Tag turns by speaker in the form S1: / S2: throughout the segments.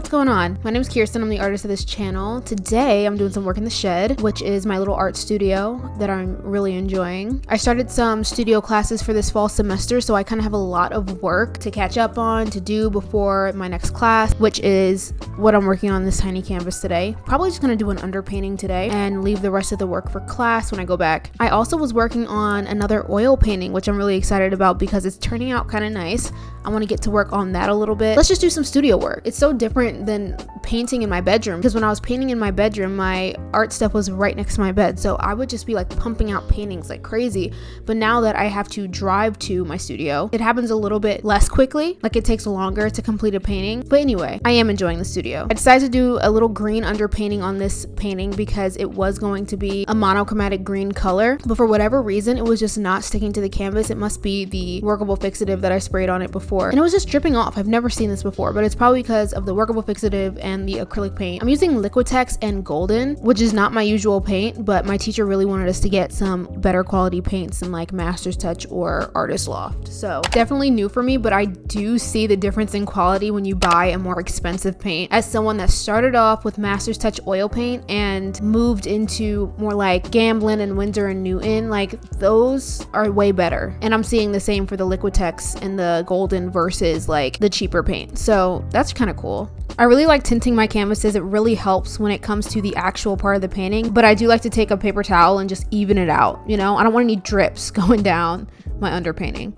S1: what's going on? My name is Kirsten. I'm the artist of this channel. Today I'm doing some work in the shed, which is my little art studio that I'm really enjoying. I started some studio classes for this fall semester, so I kind of have a lot of work to catch up on, to do before my next class, which is what I'm working on this tiny canvas today. Probably just gonna do an underpainting today and leave the rest of the work for class when I go back. I also was working on another oil painting, which I'm really excited about because it's turning out kind of nice. I want to get to work on that a little bit. Let's just do some studio work. It's so different than painting in my bedroom, because when I was painting in my bedroom, my art stuff was right next to my bed, so I would just be like pumping out paintings like crazy. But now that I have to drive to my studio, it happens a little bit less quickly, like it takes longer to complete a painting. But anyway, I am enjoying the studio. I decided to do a little green underpainting on this painting because it was going to be a monochromatic green color, but for whatever reason it was just not sticking to the canvas. It must be the workable fixative that I sprayed on it before, and it was just dripping off. I've never seen this before, but it's probably because of the workable fixative and the acrylic paint. I'm using Liquitex and Golden, which is not my usual paint, but my teacher really wanted us to get some better quality paints than like Master's Touch or Artist Loft. So definitely new for me, but I do see the difference in quality when you buy a more expensive paint. As someone that started off with Master's Touch oil paint and moved into more like Gamblin and Winsor and Newton, like those are way better. And I'm seeing the same for the Liquitex and the Golden versus like the cheaper paint. So that's kind of cool. I really like tinting my canvases. It really helps when it comes to the actual part of the painting, but I do like to take a paper towel and just even it out, you know? I don't want any drips going down my underpainting.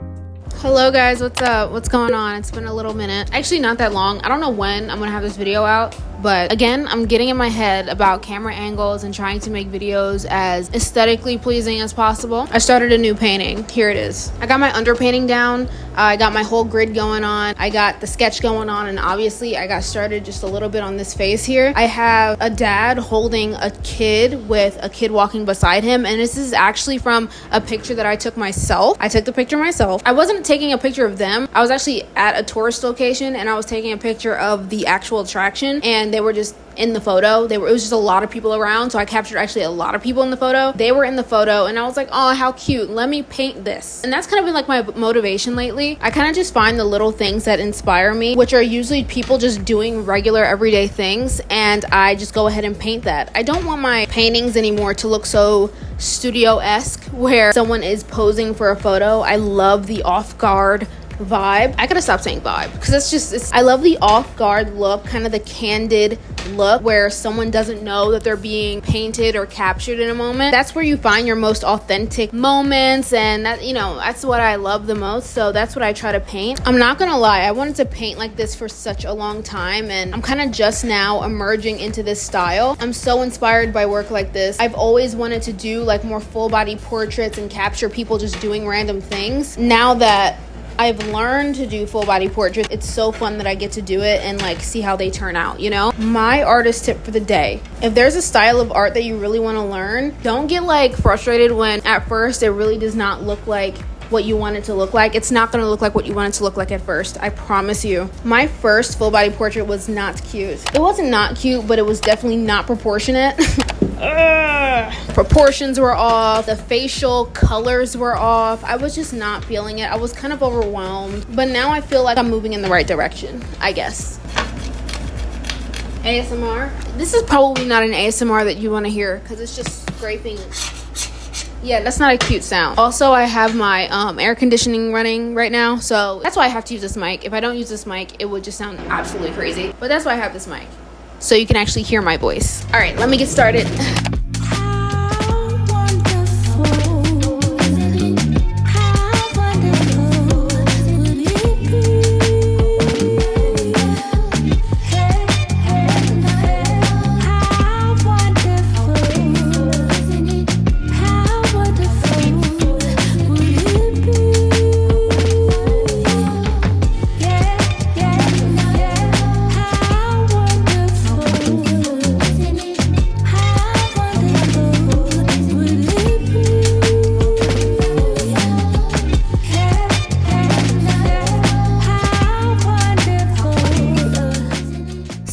S1: Hello guys, what's up? What's going on? It's been a little minute. Actually, not that long. I don't know when I'm gonna have this video out, but again, I'm getting in my head about camera angles and trying to make videos as aesthetically pleasing as possible. I started a new painting. Here it is. I got my underpainting down. I got my whole grid going on. I got the sketch going on, and obviously I got started just a little bit on this face here. I have a dad holding a kid with a kid walking beside him, and this is actually from a picture that I took myself. I took the picture myself. I wasn't taking a picture of them. I was actually at a tourist location and I was taking a picture of the actual attraction, and they were just in the photo. It was just a lot of people around, so I captured actually a lot of people in the photo. They were in the photo and I was like, oh, how cute, let me paint this. And that's kind of been like my motivation lately. I kind of just find the little things that inspire me, which are usually people just doing regular everyday things, and I just go ahead and paint that. I don't want my paintings anymore to look so studio-esque where someone is posing for a photo. I love the off-guard vibe. I gotta stop saying vibe because I love the off-guard look, kind of the candid look where someone doesn't know that they're being painted or captured in a moment. That's where you find your most authentic moments, and that, you know, that's what I love the most. So that's what I try to paint. I'm not gonna lie, I wanted to paint like this for such a long time, and I'm kind of just now emerging into this style. I'm so inspired by work like this. I've always wanted to do like more full body portraits and capture people just doing random things. Now that I've learned to do full body portraits, it's so fun that I get to do it and like see how they turn out, you know? My artist tip for the day: if there's a style of art that you really want to learn, don't get like frustrated when at first it really does not look like what you want it to look like. It's not going to look like what you want it to look like at first, I promise you. My first full body portrait was not cute. It wasn't not cute, but it was definitely not proportionate. Proportions were off, the facial colors were off. I was just not feeling it. I was kind of overwhelmed, but now I feel like I'm moving in the right direction, I guess. ASMR. This is probably not an ASMR that you want to hear because it's just scraping. Yeah, that's not a cute sound. Also, I have my air conditioning running right now, so that's why I have to use this mic. If I don't use this mic, it would just sound absolutely crazy. But that's why I have this mic, so you can actually hear my voice. All right, let me get started.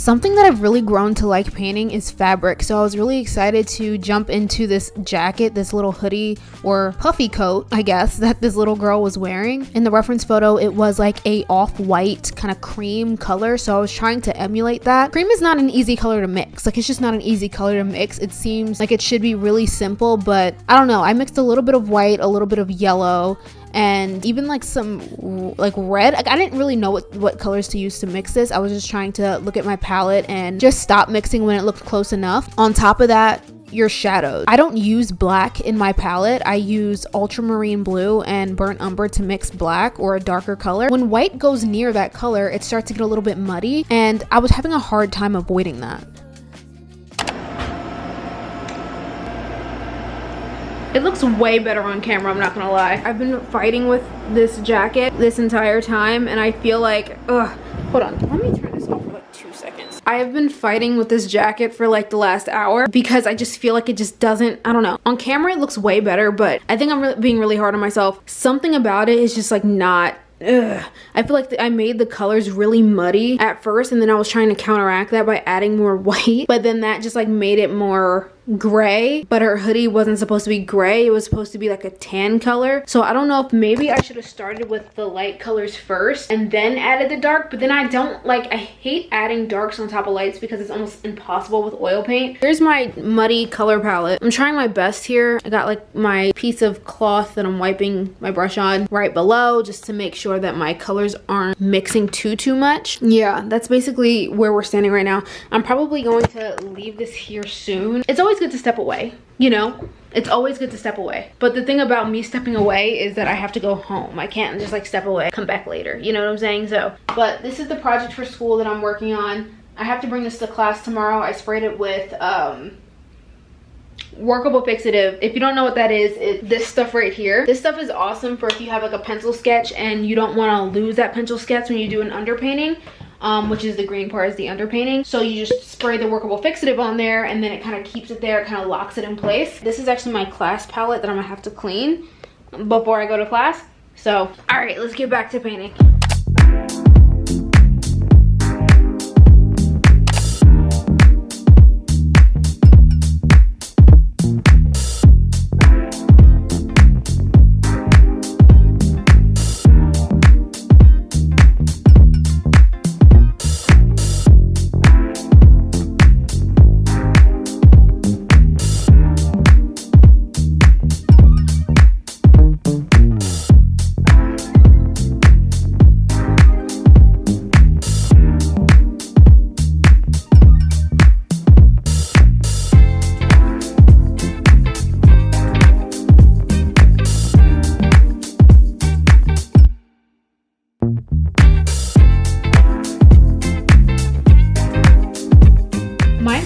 S1: Something that I've really grown to like painting is fabric, so I was really excited to jump into this jacket, this little hoodie or puffy coat, I guess, that this little girl was wearing. In the reference photo, it was like a off-white kind of cream color, so I was trying to emulate that. Cream is not an easy color to mix. Like, it's just not an easy color to mix. It seems like it should be really simple, but I don't know. I mixed a little bit of white, a little bit of yellow, and even like some like red. Like, I didn't really know what colors to use to mix this. I was just trying to look at my palette and just stop mixing when it looked close enough. On top of that, your shadows. I don't use black in my palette. I use ultramarine blue and burnt umber to mix black or a darker color. When white goes near that color, it starts to get a little bit muddy, and I was having a hard time avoiding that. It looks way better on camera, I'm not gonna lie. I've been fighting with this jacket this entire time, and I feel like, hold on, let me turn this off for like 2 seconds. I have been fighting with this jacket for like the last hour because I just feel like it just doesn't, I don't know. On camera, it looks way better, but I think I'm being really hard on myself. Something about it is just like not, I feel like I made the colors really muddy at first, and then I was trying to counteract that by adding more white, but then that just like made it more gray. But her hoodie wasn't supposed to be gray, it was supposed to be like a tan color. So I don't know if maybe I should have started with the light colors first and then added the dark, but then I hate adding darks on top of lights because it's almost impossible with oil paint. Here's my muddy color palette. I'm trying my best here. I got like my piece of cloth that I'm wiping my brush on right below just to make sure that my colors aren't mixing too much. Yeah, that's basically where we're standing right now. I'm probably going to leave this here soon. It's always good to step away, you know? It's always good to step away. But the thing about me stepping away is that I have to go home. I can't just like step away, come back later. You know what I'm saying? So, but this is the project for school that I'm working on. I have to bring this to class tomorrow. I sprayed it with workable fixative. If you don't know what that is, it's this stuff right here. This stuff is awesome for if you have like a pencil sketch and you don't want to lose that pencil sketch when you do an underpainting. Which is the green part is the underpainting. So you just spray the workable fixative on there, and then it kind of keeps it there, kind of locks it in place. This is actually my class palette that I'm gonna have to clean before I go to class. So, all right, let's get back to painting.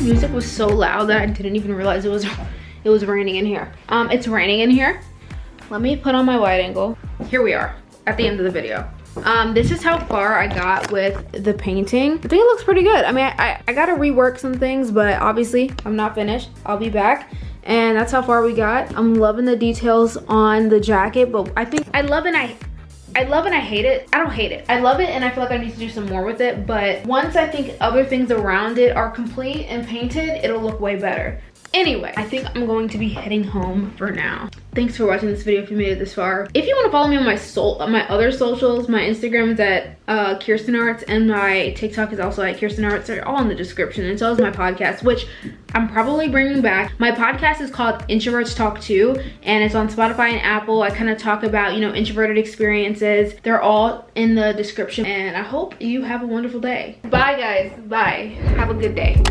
S1: Music was so loud that I didn't even realize it was raining in here. It's raining in here. Let me put on my wide angle. Here we are at the end of the video. This is how far I got with the painting. I think it looks pretty good. I mean, I gotta rework some things, but obviously I'm not finished. I'll be back. And that's how far we got. I'm loving the details on the jacket, but I think I love and I hate it. I don't hate it. I love it, and I feel like I need to do some more with it. But once I think other things around it are complete and painted, it'll look way better. Anyway, I think I'm going to be heading home for now. Thanks for watching this video if you made it this far. If you want to follow me on my other socials, my Instagram is at Kirsten Arts, and my TikTok is also at Kirsten Arts. They're all in the description, and so is my podcast, which I'm probably bringing back. My podcast is called Introverts Talk Too, and it's on Spotify and Apple. I kind of talk about, you know, introverted experiences. They're all in the description, and I hope you have a wonderful day. Bye, guys. Bye. Have a good day.